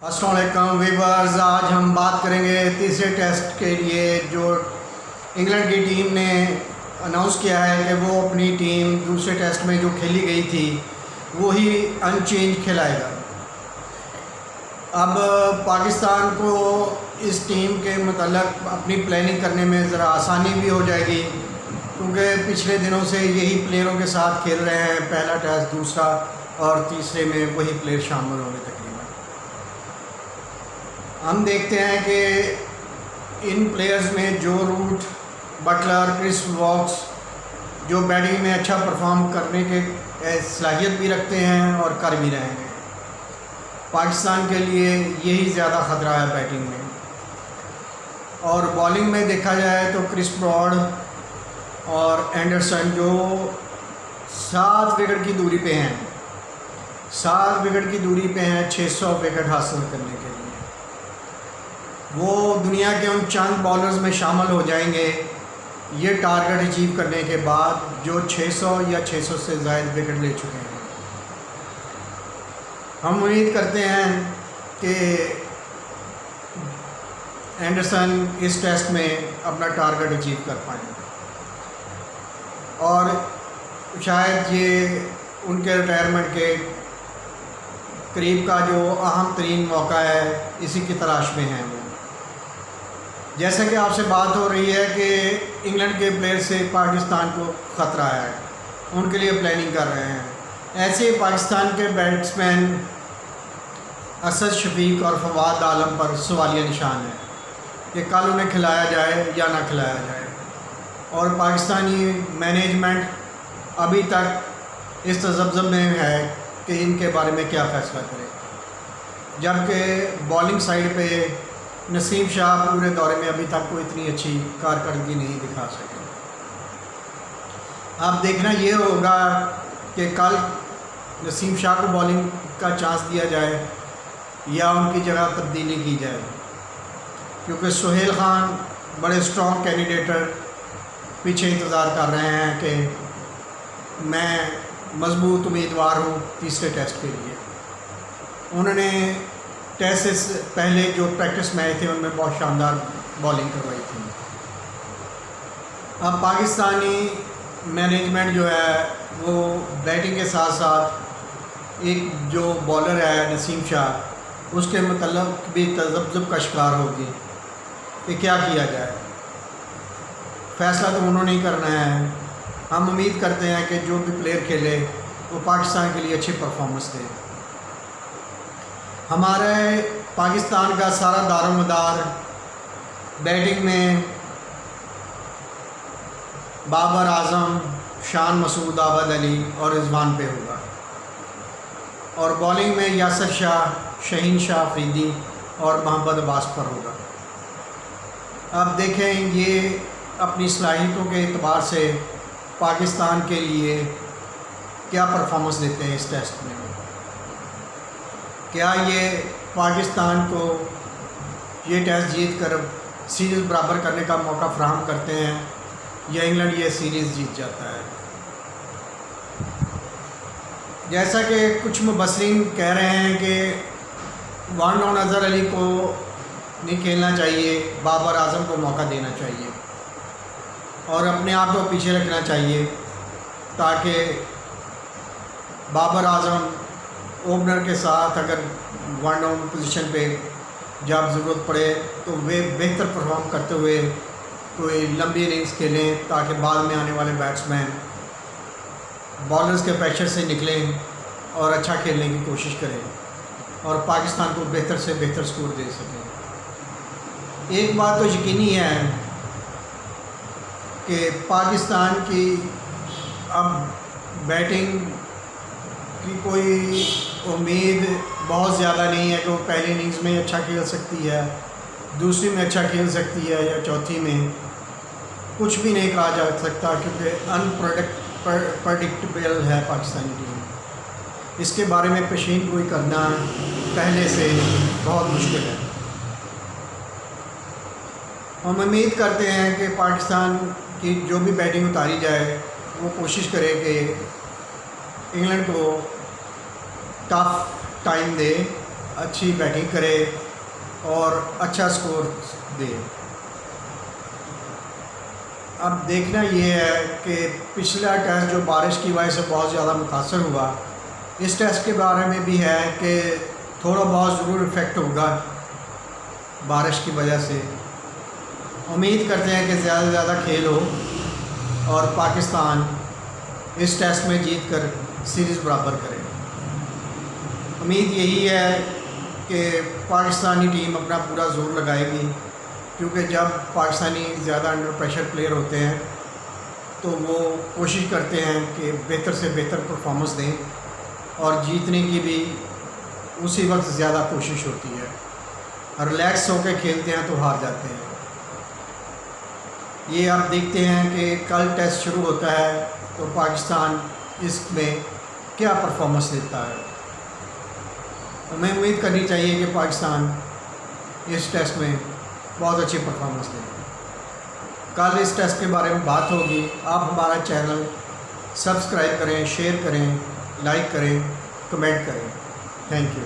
अस्सलाम वालेकुम वीवर्स, आज हम बात करेंगे तीसरे टेस्ट के लिए जो इंग्लैंड की टीम ने अनाउंस किया है कि वो अपनी टीम दूसरे टेस्ट में जो खेली गई थी वही अनचेंज खिलाएगा। अब पाकिस्तान को इस टीम के मतलब अपनी प्लानिंग करने में ज़रा आसानी भी हो जाएगी, क्योंकि पिछले दिनों से यही प्लेयरों के साथ खेल रहे हैं। पहला टेस्ट, दूसरा और तीसरे में वही प्लेयर शामिल होंगे तकरीबन। हम देखते हैं कि इन प्लेयर्स में जो रूट, बटलर, क्रिस वॉक्स जो बैटिंग में अच्छा परफॉर्म करने के सलाहियत भी रखते हैं और कर भी रहे हैं। पाकिस्तान के लिए यही ज़्यादा ख़तरा है बैटिंग में। और बॉलिंग में देखा जाए तो क्रिस ब्रॉड और एंडरसन जो 7 विकेट की दूरी पे हैं, 7 विकेट की दूरी पे हैं 600 विकेट हासिल करने के लिए। वो दुनिया के उन चंद बॉलर्स में शामिल हो जाएंगे ये टारगेट अचीव करने के बाद जो 600 या 600 से ज़ायद विकेट ले चुके हैं। हम उम्मीद करते हैं कि एंडरसन इस टेस्ट में अपना टारगेट अचीव कर पाएँ और शायद ये उनके रिटायरमेंट के करीब का जो अहम तरीन मौका है, इसी की तलाश में हैं वो। जैसा कि आपसे बात हो रही है कि इंग्लैंड के प्लेयर से पाकिस्तान को ख़तरा है, उनके लिए प्लानिंग कर रहे हैं। ऐसे पाकिस्तान के बैट्समैन असद शफीक और फवाद आलम पर सवालिया निशान है कि कल उन्हें खिलाया जाए या ना खिलाया जाए। और पाकिस्तानी मैनेजमेंट अभी तक इस तज़ब्ज़ुब में है कि इनके बारे में क्या फ़ैसला करे, जबकि बॉलिंग साइड पे नसीम शाह पूरे दौरे में अभी तक कोई इतनी अच्छी कारकर्दगी नहीं दिखा सके। अब देखना ये होगा कि कल नसीम शाह को बॉलिंग का चांस दिया जाए या उनकी जगह तब्दीली की जाए, क्योंकि सुहेल खान बड़े स्ट्रॉन्ग कैंडिडेटर पीछे इंतज़ार कर रहे हैं कि मैं मजबूत उम्मीदवार हूँ तीसरे टेस्ट के लिए। उन्होंने टेस्ट से पहले जो प्रैक्टिस मैच थे उनमें बहुत शानदार बॉलिंग करवाई थी। अब पाकिस्तानी मैनेजमेंट जो है वो बैटिंग के साथ साथ एक जो बॉलर है नसीम शाह, उसके मतलब भी तज़ब्ज़ुब का शिकार होगी कि क्या किया जाए। फ़ैसला तो उन्होंने ही करना है। हम उम्मीद करते हैं कि जो भी प्लेयर खेले वो पाकिस्तान के लिए अच्छी परफॉर्मेंस दे। हमारे पाकिस्तान का सारा दारोमदार बैटिंग में बाबर आज़म, शान मसूद, आबद अली और रिजवान पे होगा, और बॉलिंग में यासर शाह, शहीन शाह अफरीदी और मोहम्मद अब्बास पर होगा। अब देखें ये अपनी सलाहियतों के एतबार से पाकिस्तान के लिए क्या परफॉर्मेंस देते हैं इस टेस्ट में। क्या ये पाकिस्तान को ये टेस्ट जीत कर सीरीज़ बराबर करने का मौका फराहम करते हैं या इंग्लैंड ये सीरीज़ जीत जाता है। जैसा कि कुछ मुबस्सिरीन कह रहे हैं कि वन डाउन अज़हर अली को नहीं खेलना चाहिए, बाबर आज़म को मौका देना चाहिए और अपने आप को पीछे रखना चाहिए, ताकि बाबर आज़म ओपनर के साथ अगर वन डाउन पोजीशन पे जब ज़रूरत पड़े तो वे बेहतर परफॉर्म करते हुए कोई लंबी इनिंग्स खेलें, ताकि बाद में आने वाले बैट्समैन बॉलर्स के प्रेशर से निकलें और अच्छा खेलने की कोशिश करें और पाकिस्तान को बेहतर से बेहतर स्कोर दे सकें। एक बात तो यकीनी है कि पाकिस्तान की अब बैटिंग की कोई उम्मीद बहुत ज़्यादा नहीं है कि वो पहली इनिंग्स में अच्छा खेल सकती है, दूसरी में अच्छा खेल सकती है या चौथी में। कुछ भी नहीं कहा जा सकता, क्योंकि अनप्रडिक्टेबल है पाकिस्तानी टीम। इसके बारे में पेशीन गोई करना पहले से बहुत मुश्किल है। हम उम्मीद करते हैं कि पाकिस्तान की जो भी बैटिंग उतारी जाए वो कोशिश करे कि इंग्लैंड को टफ टाइम दे अच्छी बैटिंग करे और अच्छा स्कोर दे। अब देखना ये है कि पिछला टेस्ट जो बारिश की वजह से बहुत ज़्यादा मुतासर हुआ, इस टेस्ट के बारे में भी है कि थोड़ा बहुत ज़रूर इफ़ेक्ट होगा बारिश की वजह से। उम्मीद करते हैं कि ज़्यादा से ज़्यादा खेल हो और पाकिस्तान इस टेस्ट में जीत कर सीरीज़ बराबर करे। उम्मीद यही है कि पाकिस्तानी टीम अपना पूरा ज़ोर लगाएगी, क्योंकि जब पाकिस्तानी ज़्यादा अंडर प्रेशर प्लेयर होते हैं तो वो कोशिश करते हैं कि बेहतर से बेहतर परफॉर्मेंस दें और जीतने की भी उसी वक्त ज़्यादा कोशिश होती है। रिलैक्स होकर खेलते हैं तो हार जाते हैं। ये आप देखते हैं कि कल टेस्ट शुरू होता है तो पाकिस्तान इसमें क्या परफॉर्मेंस देता है। हमें उम्मीद करनी चाहिए कि पाकिस्तान इस टेस्ट में बहुत अच्छी परफॉर्मेंस दें। कल इस टेस्ट के बारे में बात होगी। आप हमारा चैनल सब्सक्राइब करें, शेयर करें, लाइक करें, कमेंट करें। Thank you.